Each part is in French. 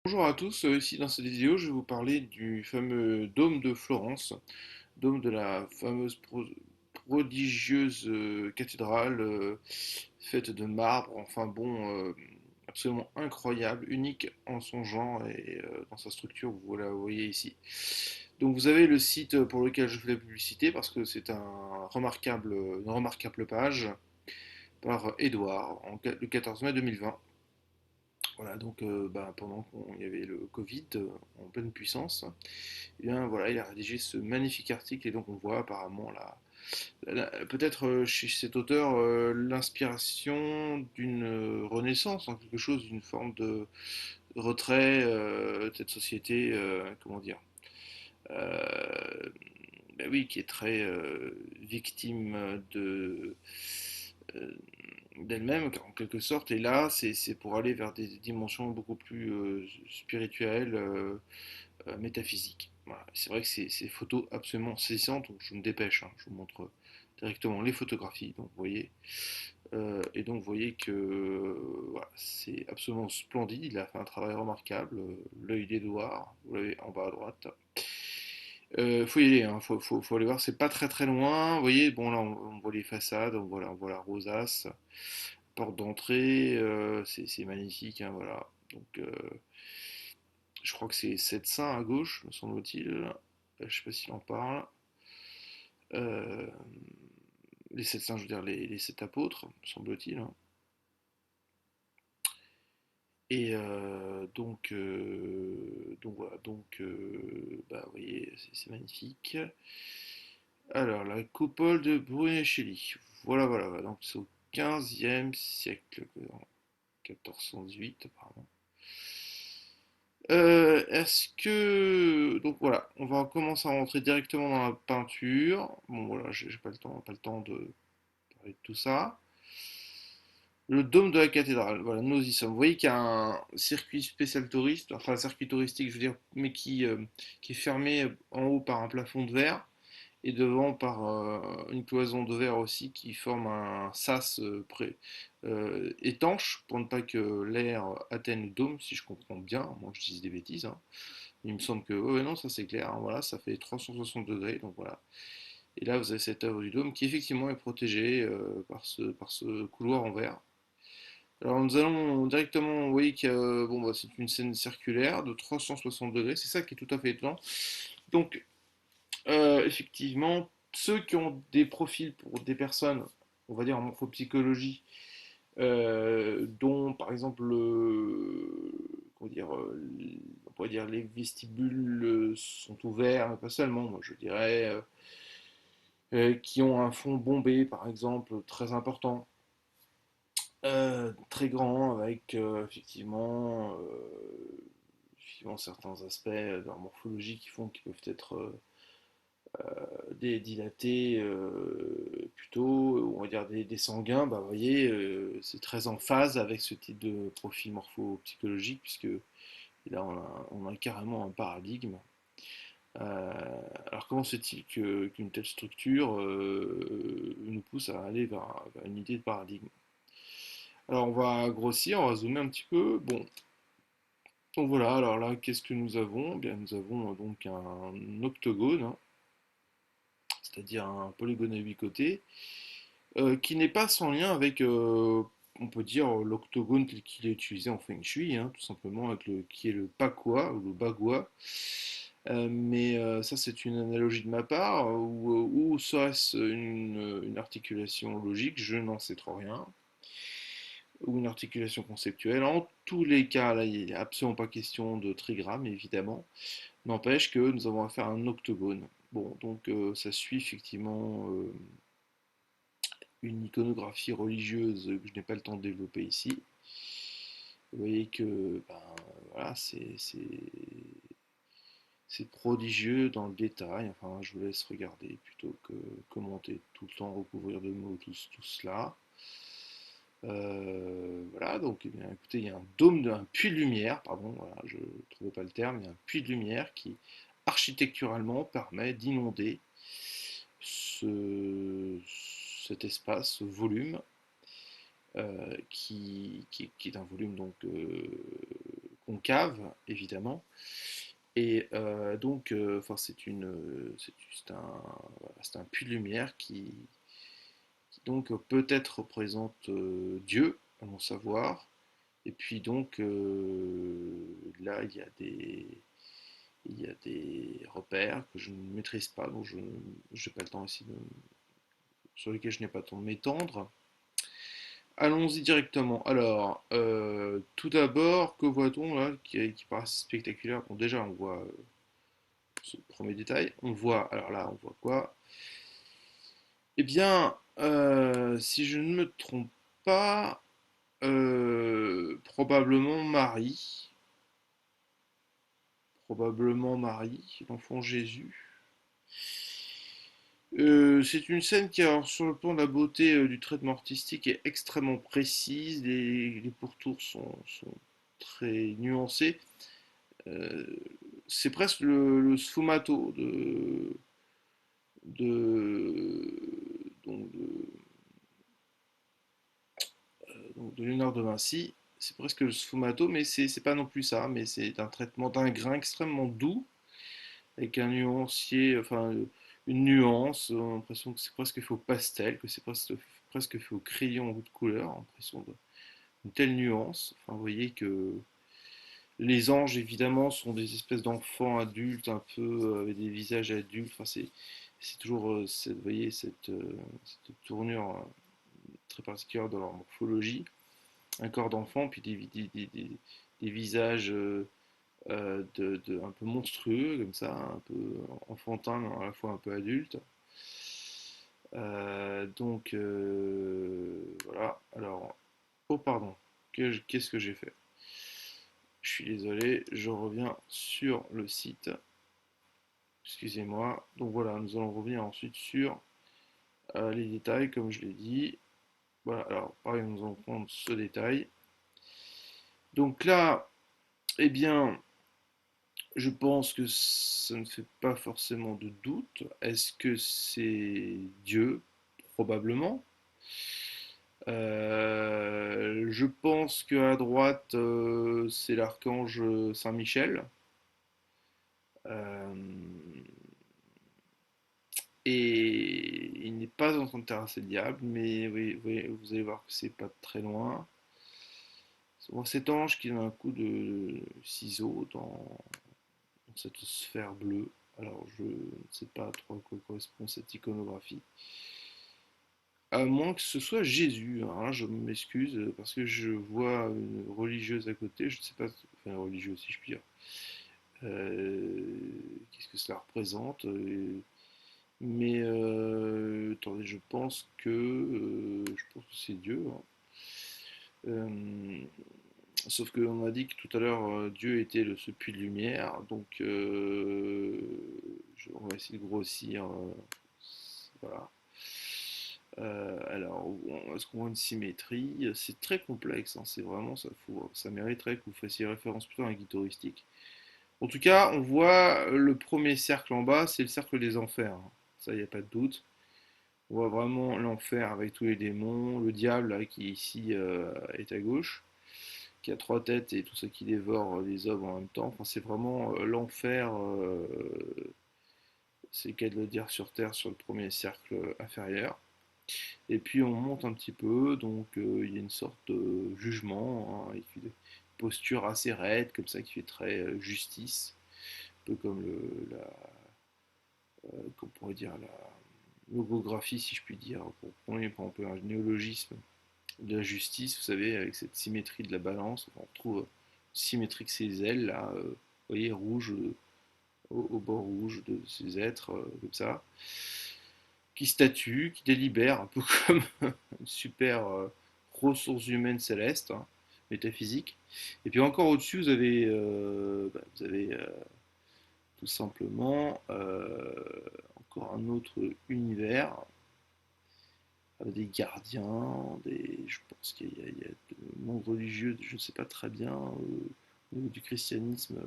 Bonjour à tous, ici dans cette vidéo je vais vous parler du fameux dôme de Florence, dôme de la fameuse prodigieuse cathédrale faite de marbre, enfin bon, absolument incroyable, unique en son genre et dans sa structure, vous la voyez ici. Donc vous avez le site pour lequel je fais la publicité parce que c'est une remarquable page par Édouard le 14 mai 2020. Voilà, donc pendant qu'il y avait le Covid en pleine puissance, et bien voilà, il a rédigé ce magnifique article et donc on voit apparemment peut-être chez cet auteur l'inspiration d'une renaissance, en quelque chose, d'une forme de retrait de cette société, comment dire, euh, ben oui, qui est très victime euh, d'elle-même, en quelque sorte, et là, c'est pour aller vers des dimensions beaucoup plus spirituelles, métaphysiques. Voilà. C'est vrai que c'est des photos absolument saisissantes, donc je me dépêche, hein, je vous montre directement les photographies, donc vous voyez, et donc vous voyez que voilà, c'est absolument splendide, il a fait un travail remarquable, l'œil d'Édouard, vous l'avez en bas à droite. Faut y aller, hein, faut aller voir, c'est pas très très loin, vous voyez, bon là on voit les façades, on voit la rosace, porte d'entrée, c'est magnifique, hein, voilà. Donc, je crois que c'est sept saints à gauche, me semble-t-il. Je sais pas s'il en parle. Euh, les sept saints, je veux dire les sept apôtres, me semble-t-il, hein. Et donc voilà, vous voyez, c'est magnifique. Alors, la coupole de Brunelleschi. Voilà. Donc, c'est au 15e siècle, 1418 apparemment. Est-ce que... Donc voilà, on va commencer à rentrer directement dans la peinture. Bon voilà, j'ai pas le temps de parler de tout ça. Le dôme de la cathédrale, voilà, nous y sommes. Vous voyez qu'il y a un circuit spécial touriste, enfin un circuit touristique, je veux dire, mais qui est fermé en haut par un plafond de verre et devant par une cloison de verre aussi qui forme un sas étanche pour ne pas que l'air atteigne le dôme, si je comprends bien. Moi je dis des bêtises, hein. Il me semble que, ouais, ouais, non, ça c'est clair, hein, voilà, ça fait 360 degrés, donc voilà. Et là, vous avez cette œuvre du dôme qui effectivement est protégée par ce couloir en verre. Alors nous allons directement, vous voyez que bon, bah, c'est une scène circulaire de 360 degrés, c'est ça qui est tout à fait étonnant. Donc, effectivement, ceux qui ont des profils pour des personnes, on va dire en morphopsychologie, dont par exemple comment dire, on pourrait dire les vestibules sont ouverts, mais pas seulement, moi je dirais, qui ont un fond bombé par exemple très important, très grand, avec effectivement certains aspects de leur morphologie qui peuvent être des dilatés plutôt, on va dire des sanguins, bah, vous voyez, c'est très en phase avec ce type de profil morphopsychologique, puisque là on a carrément un paradigme. Euh, alors comment se fait-il qu'une telle structure nous pousse à aller vers une idée de paradigme? Alors on va grossir, on va zoomer un petit peu. Bon, donc voilà, alors là, qu'est-ce que nous avons? Eh bien, nous avons donc un octogone, hein, c'est-à-dire un polygone à 8 côtés, qui n'est pas sans lien avec, on peut dire, l'octogone tel qu'il est utilisé en Feng Shui, hein, tout simplement, qui est le Pakwa ou le Bagua. Mais ça, c'est une analogie de ma part, ou serait-ce une articulation logique, je n'en sais trop rien, ou une articulation conceptuelle. En tous les cas, là, il n'est absolument pas question de trigramme, évidemment. N'empêche que nous avons affaire à un octogone. Bon, donc ça suit effectivement une iconographie religieuse que je n'ai pas le temps de développer ici. Vous voyez que ben, voilà, c'est prodigieux dans le détail. Enfin, je vous laisse regarder plutôt que commenter tout le temps, recouvrir de mots tout cela. Voilà, donc eh bien, écoutez, il y a un puits de lumière, pardon, voilà, je ne trouvais pas le terme, il y a un puits de lumière qui architecturalement permet d'inonder ce, cet espace, ce volume, qui est un volume donc concave, évidemment. Et donc, enfin, c'est un puits de lumière qui donc peut-être représente Dieu, à mon savoir. Et puis donc là, il y a des repères que je ne maîtrise pas, donc je n'ai pas le temps ici sur lesquels je n'ai pas le temps de m'étendre. Allons-y directement. Alors, tout d'abord, que voit-on là qui paraît spectaculaire? Bon, déjà, on voit ce premier détail. On voit, alors là, on voit quoi? Eh bien, si je ne me trompe pas, probablement Marie, l'enfant Jésus. C'est une scène qui, alors, sur le plan de la beauté du traitement artistique, est extrêmement précise. Les pourtours sont très nuancés. Euh, c'est presque le sfumato de, donc de Léonard de Vinci. C'est presque le sfumato, mais c'est pas non plus ça. Mais c'est un traitement d'un grain extrêmement doux, avec un nuancier, enfin une nuance. On a l'impression que c'est presque fait au pastel, que c'est presque fait au crayon ou de couleur. L'impression d'une telle nuance. Enfin, vous voyez que les anges, évidemment, sont des espèces d'enfants adultes, un peu avec des visages adultes. Enfin, c'est toujours, vous voyez, cette tournure très particulière dans leur morphologie. Un corps d'enfant, puis des visages un peu monstrueux, comme ça, un peu enfantin, mais à la fois un peu adulte. Voilà. Alors, oh pardon, qu'est-ce que j'ai fait? Je suis désolé, je reviens sur le site. Excusez-moi. Donc voilà, nous allons revenir ensuite sur les détails, comme je l'ai dit. Voilà, alors pareil, nous allons prendre ce détail. Donc là, eh bien, je pense que ça ne fait pas forcément de doute. Est-ce que c'est Dieu? Probablement. Je pense qu'à droite, c'est l'archange Saint-Michel. Euh, et il n'est pas en train de terrasser le diable, mais oui, oui, vous allez voir que c'est pas très loin. On voit cet ange qui a un coup de ciseau dans cette sphère bleue. Alors je ne sais pas trop à quoi correspond cette iconographie. À moins que ce soit Jésus. Alors là, je m'excuse parce que je vois une religieuse à côté. Je ne sais pas, enfin religieuse si je puis dire. Qu'est-ce que cela représente? Attendez, je pense que c'est Dieu, hein. Euh, Sauf qu'on a dit que tout à l'heure Dieu était ce puits de lumière, donc on va essayer de grossir. Voilà. Alors, est-ce qu'on voit une symétrie? C'est très complexe, hein, c'est vraiment, ça mériterait que vous fassiez référence plutôt à un guide touristique. En tout cas, on voit le premier cercle en bas, c'est le cercle des enfers, hein. Ça, il n'y a pas de doute. On voit vraiment l'enfer avec tous les démons, le diable là, qui ici est à gauche, qui a trois têtes et tout ça qui dévore les hommes en même temps. Enfin, c'est vraiment l'enfer, c'est le cas de le dire sur Terre, sur le premier cercle inférieur. Et puis on monte un petit peu, donc il y a une sorte de jugement, hein, avec une posture assez raide, comme ça, qui fait très justice, un peu comme qu'on pourrait dire la logographie, si je puis dire, pour prendre un peu un néologisme de la justice, vous savez, avec cette symétrie de la balance, on retrouve symétrique ses ailes, là, vous voyez, rouge, au bord rouge de ces êtres, comme ça, qui statuent, qui délibèrent, un peu comme une super ressource humaine céleste, hein, métaphysique. Et puis encore au-dessus, vous avez tout simplement encore un autre univers avec des gardiens, je pense qu'il y a de monde religieux, je ne sais pas très bien, au niveau du christianisme,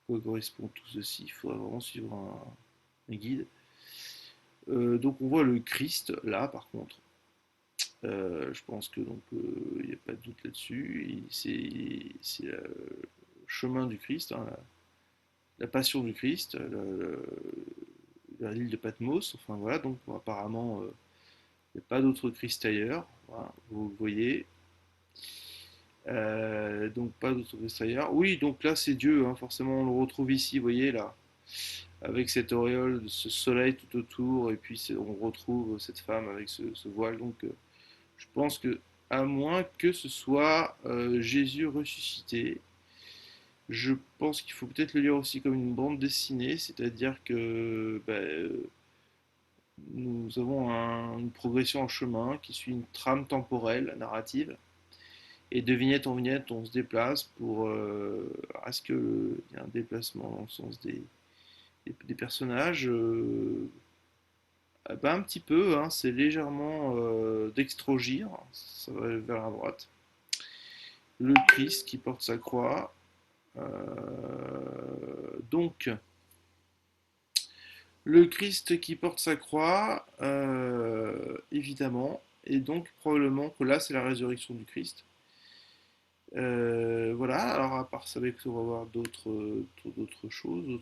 quoi correspond tout ceci. Il faudrait vraiment suivre un guide. Donc on voit le Christ là, par contre. Je pense que donc il n'y a pas de doute là-dessus. C'est chemin du Christ, hein, la passion du Christ, l'île de Patmos. Enfin voilà, donc apparemment, il n'y a pas d'autre Christ ailleurs. Voilà, vous le voyez. Donc pas d'autre Christ ailleurs. Oui, donc là c'est Dieu, hein, forcément on le retrouve ici, vous voyez là, avec cette auréole, ce soleil tout autour, et puis on retrouve cette femme avec ce voile. Donc je pense que, à moins que ce soit Jésus ressuscité, je pense qu'il faut peut-être le lire aussi comme une bande dessinée, c'est-à-dire que nous avons une progression en chemin qui suit une trame temporelle, narrative, et de vignette en vignette, on se déplace pour. Est-ce qu'il y a un déplacement dans le sens des personnages un petit peu, hein, c'est légèrement d'extrogir, ça va vers la droite. Le Christ qui porte sa croix. Donc, le Christ qui porte sa croix, évidemment, et donc probablement que là c'est la résurrection du Christ. Voilà, alors à part ça, on va voir d'autres choses.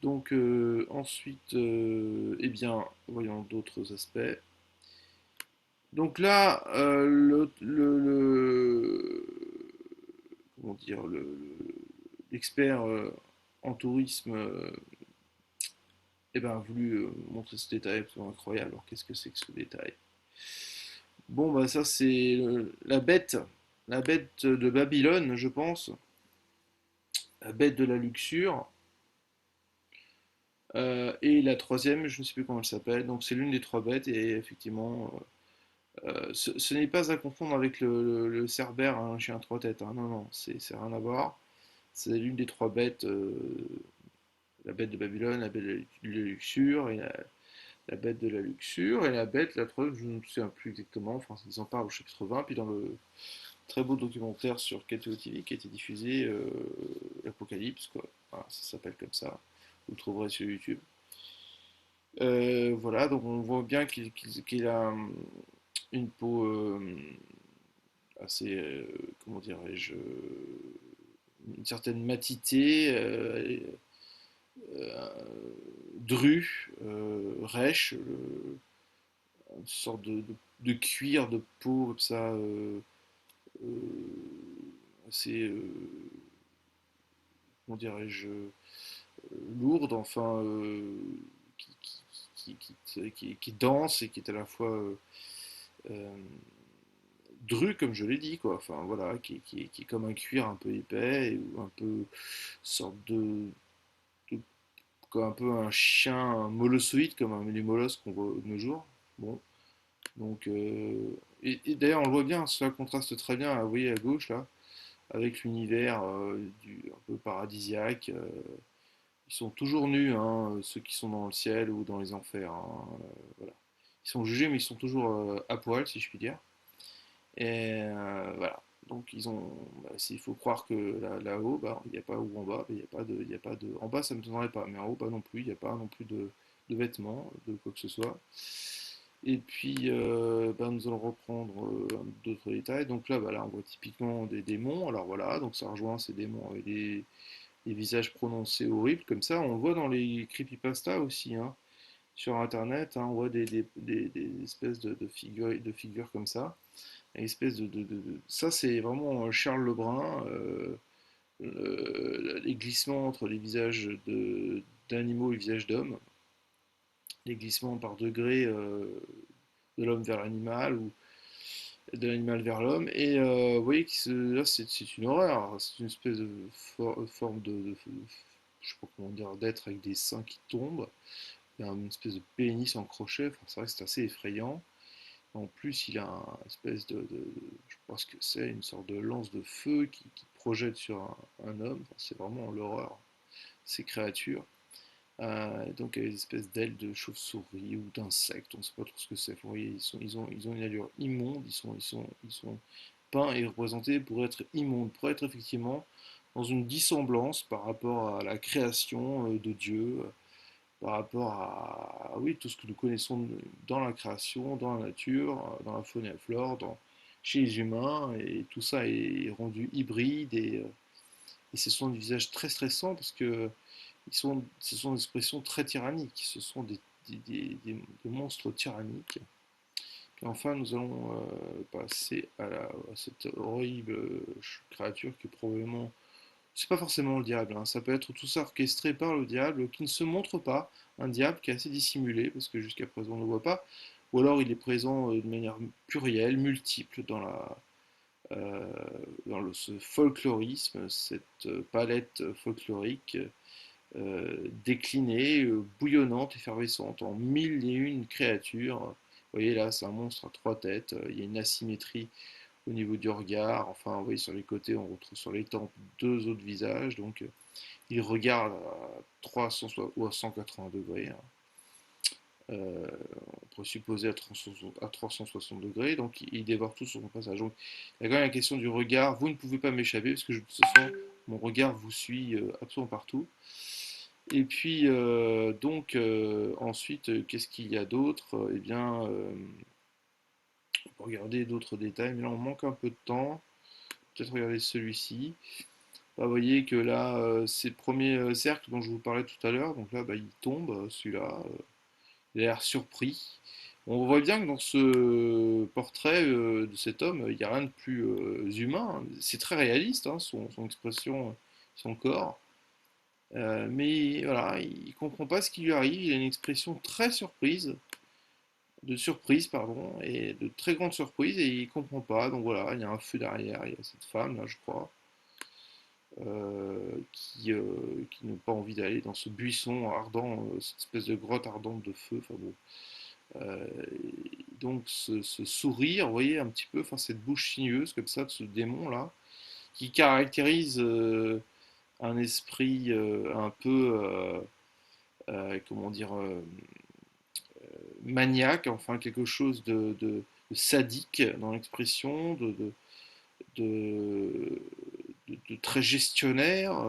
Donc ensuite, eh bien, voyons d'autres aspects. Donc là, comment dire, l'expert en tourisme eh ben, a voulu montrer ce détail absolument incroyable. Alors qu'est-ce que c'est que ce détail? Bon, bah ça c'est la bête de Babylone, je pense, la bête de la luxure. Et la troisième, je ne sais plus comment elle s'appelle, donc c'est l'une des trois bêtes, et effectivement, ce n'est pas à confondre avec le cerbère, un chien à trois têtes, hein. Non, non, c'est rien à voir. C'est l'une des trois bêtes, la bête de Babylone, la bête de la luxure, et la bête de la luxure, et la bête, la troisième, je ne me souviens plus exactement, enfin, ils en parlent au chapitre 20, puis dans le très beau documentaire sur KTO TV qui a été diffusé, l'Apocalypse, quoi. Voilà, ça s'appelle comme ça. Vous le trouverez sur YouTube. Voilà, donc on voit bien qu'il a une peau assez, comment dirais-je, une certaine matité, euh, drue, rêche, une sorte de cuir, de peau comme ça, assez, comment dirais-je, lourde, enfin, qui, qui danse et qui est à la fois euh, dru, comme je l'ai dit, quoi. Enfin, voilà, qui est comme un cuir un peu épais, ou un peu sorte de- comme un peu un chien molossoïde, comme les molosses qu'on voit de nos jours. Bon, donc, et d'ailleurs, on le voit bien, cela contraste très bien, vous voyez à gauche, là, avec l'univers un peu paradisiaque. Ils sont toujours nus, hein, ceux qui sont dans le ciel ou dans les enfers, hein, voilà. Ils sont jugés, mais ils sont toujours à poil, si je puis dire. Et voilà. Donc ils ont, s'il faut croire que là-haut, bah, il n'y a pas, ou en bas, il n'y a pas de, il y a pas de, en bas ça ne me donnerait pas, mais en haut pas non plus, il n'y a pas non plus de vêtements, de quoi que ce soit. Et puis bah, nous allons reprendre d'autres détails. Donc là, bah, là on voit typiquement des démons. Alors voilà, donc ça rejoint ces démons avec des visages prononcés horribles comme ça. On le voit dans les creepypasta aussi, hein, sur internet, hein, on voit des espèces de figures comme ça. Une espèce Ça, c'est vraiment Charles Lebrun, les glissements entre les visages d'animaux et les visages d'hommes, les glissements par degrés de l'homme vers l'animal ou de l'animal vers l'homme. Et vous voyez que là, c'est une horreur. C'est une espèce de forme je sais pas comment dire, d'être avec des seins qui tombent. Il y a une espèce de pénis en crochet. Enfin, c'est vrai que c'est assez effrayant. En plus, il a une espèce je pense que c'est une sorte de lance de feu qui projette sur un homme. Enfin, c'est vraiment l'horreur, ces créatures. Donc, il y a des espèces d'ailes de chauve-souris ou d'insectes, on ne sait pas trop ce que c'est. Enfin, vous voyez, ils ont une allure immonde, ils sont peints et représentés pour être immondes, pour être effectivement dans une dissemblance par rapport à la création de Dieu, par rapport oui, tout ce que nous connaissons dans la création, dans la nature, dans la faune et la flore, chez les humains, et tout ça est rendu hybride Et ce sont des visages très stressants parce que ce sont des expressions très tyranniques. Ce sont des monstres tyranniques. Et enfin, nous allons passer à cette horrible créature qui est probablement. C'est pas forcément le diable, hein. Ça peut être tout ça orchestré par le diable qui ne se montre pas. Un diable qui est assez dissimulé parce que jusqu'à présent on ne le voit pas. Ou alors il est présent de manière plurielle, multiple euh, ce folklorisme, cette palette folklorique déclinée, bouillonnante, effervescente, en mille et une créatures. Vous voyez là, c'est un monstre à trois têtes, il y a une asymétrie au niveau du regard, enfin, vous voyez sur les côtés, on retrouve sur les tempes deux autres visages, donc il regarde à 300 ou à 180 degrés, hein. On pourrait supposer à 360 degrés, donc il dévore tout sur son passage. Donc il y a quand même la question du regard, vous ne pouvez pas m'échapper, parce que de toute façon, mon regard vous suit absolument partout. Et puis, ensuite, qu'est-ce qu'il y a d'autre? Eh bien, on peut regarder d'autres détails, mais là, on manque un peu de temps. Peut-être regarder celui-ci. Bah, vous voyez que là, c'est le premier cercle dont je vous parlais tout à l'heure. Donc là, bah, il tombe, celui-là. Il a l'air surpris. On voit bien que dans ce portrait de cet homme, il n'y a rien de plus humain, hein. C'est très réaliste, hein, son expression, son corps. Mais voilà, il ne comprend pas ce qui lui arrive. Il a une expression très de surprise, pardon, et de très grande surprise, et il ne comprend pas. Donc voilà, il y a un feu derrière, il y a cette femme, là, je crois, qui n'a pas envie d'aller dans ce buisson ardent, cette espèce de grotte ardente de feu. Enfin bon. Euh, donc ce sourire, vous voyez, un petit peu, enfin cette bouche sinueuse comme ça de ce démon-là, qui caractérise un esprit un peu, comment dire, maniaque, enfin quelque chose de sadique dans l'expression, de, de très gestionnaire,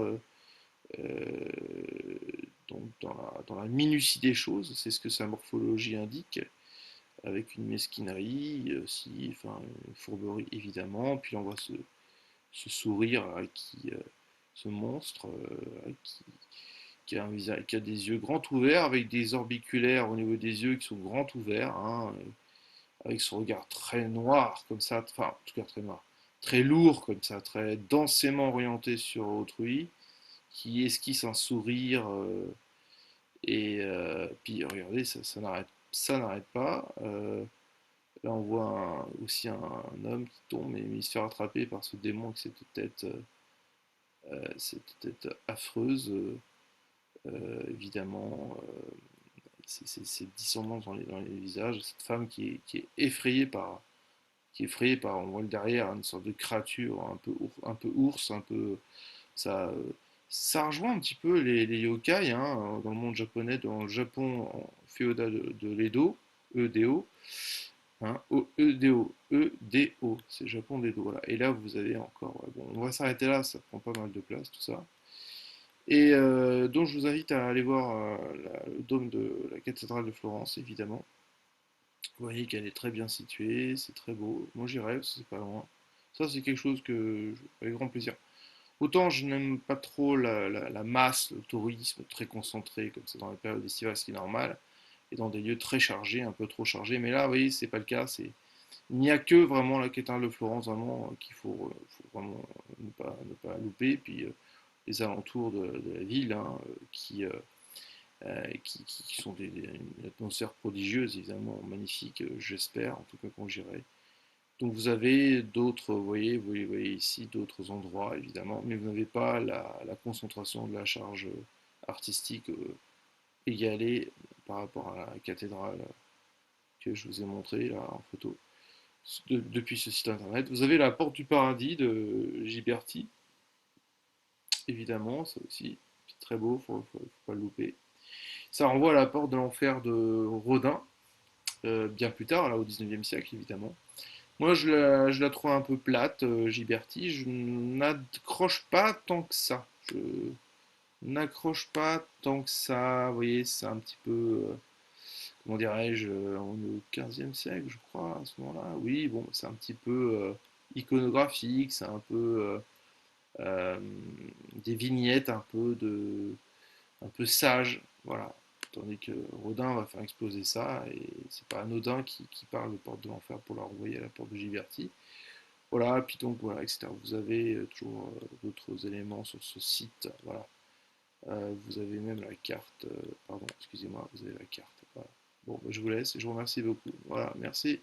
euh, donc dans la minutie des choses, c'est ce que sa morphologie indique, avec une mesquinerie aussi, enfin une fourberie évidemment, puis on voit ce sourire ce monstre qui a un visage, qui a des yeux grands ouverts, avec des orbiculaires au niveau des yeux qui sont grands ouverts, hein, avec son regard très noir comme ça, enfin en tout cas très noir, très lourd comme ça, très densément orienté sur autrui, qui esquisse un sourire puis regardez, ça n'arrête pas. Là on voit aussi un homme qui tombe mais il se fait rattraper par ce démon avec cette tête affreuse, évidemment. C'est dissonant dans les visages. Cette femme qui est effrayée on voit le derrière, une sorte de créature un peu ours, un peu. Ça, ça rejoint un petit peu les yokai hein, dans le monde japonais, dans le Japon féodal de l'Edo, Edo, hein, Edo, c'est Japon d'Edo. Voilà. Et là, vous avez encore. Ouais, bon, on va s'arrêter là, ça prend pas mal de place, tout ça. Et donc, je vous invite à aller voir le dôme de la cathédrale de Florence, évidemment. Vous voyez qu'elle est très bien située, c'est très beau. Moi, j'irai, parce que c'est pas loin. Ça, c'est quelque chose avec grand plaisir. Autant je n'aime pas trop la masse, le tourisme très concentré, comme c'est dans la période estivale, ce qui est normal, et dans des lieux très chargés, un peu trop chargés. Mais là, vous voyez, c'est pas le cas. Il n'y a que vraiment la cathédrale de Florence, vraiment, faut vraiment ne pas louper. Puis les alentours de la ville, hein, qui sont une atmosphère prodigieuse, évidemment, magnifique, j'espère, en tout cas quand j'irai. Donc vous avez d'autres, vous voyez ici d'autres endroits évidemment, mais vous n'avez pas la concentration de la charge artistique égalée par rapport à la cathédrale que je vous ai montré là en photo depuis ce site internet. Vous avez la porte du paradis de Ghiberti, évidemment, ça aussi, c'est très beau, faut pas le louper. Ça renvoie à la porte de l'enfer de Rodin, bien plus tard, là au 19e siècle évidemment. Moi, je la trouve un peu plate, Ghiberti. Je n'accroche pas tant que ça. Je n'accroche pas tant que ça. Vous voyez, c'est un petit peu, comment dirais-je, on est au 15e siècle, je crois, à ce moment-là. Oui, bon, c'est un petit peu iconographique, c'est un peu. euh, des vignettes un peu sages, voilà. Tandis que Rodin va faire exploser ça, et c'est pas anodin qui parle de porte de l'enfer pour la renvoyer à la porte de Giverty. Voilà, puis donc voilà, etc. Vous avez toujours d'autres éléments sur ce site, voilà. Vous avez même la carte, pardon, excusez-moi, vous avez la carte. Voilà. Bon, bah, je vous laisse, je vous remercie beaucoup. Voilà, merci.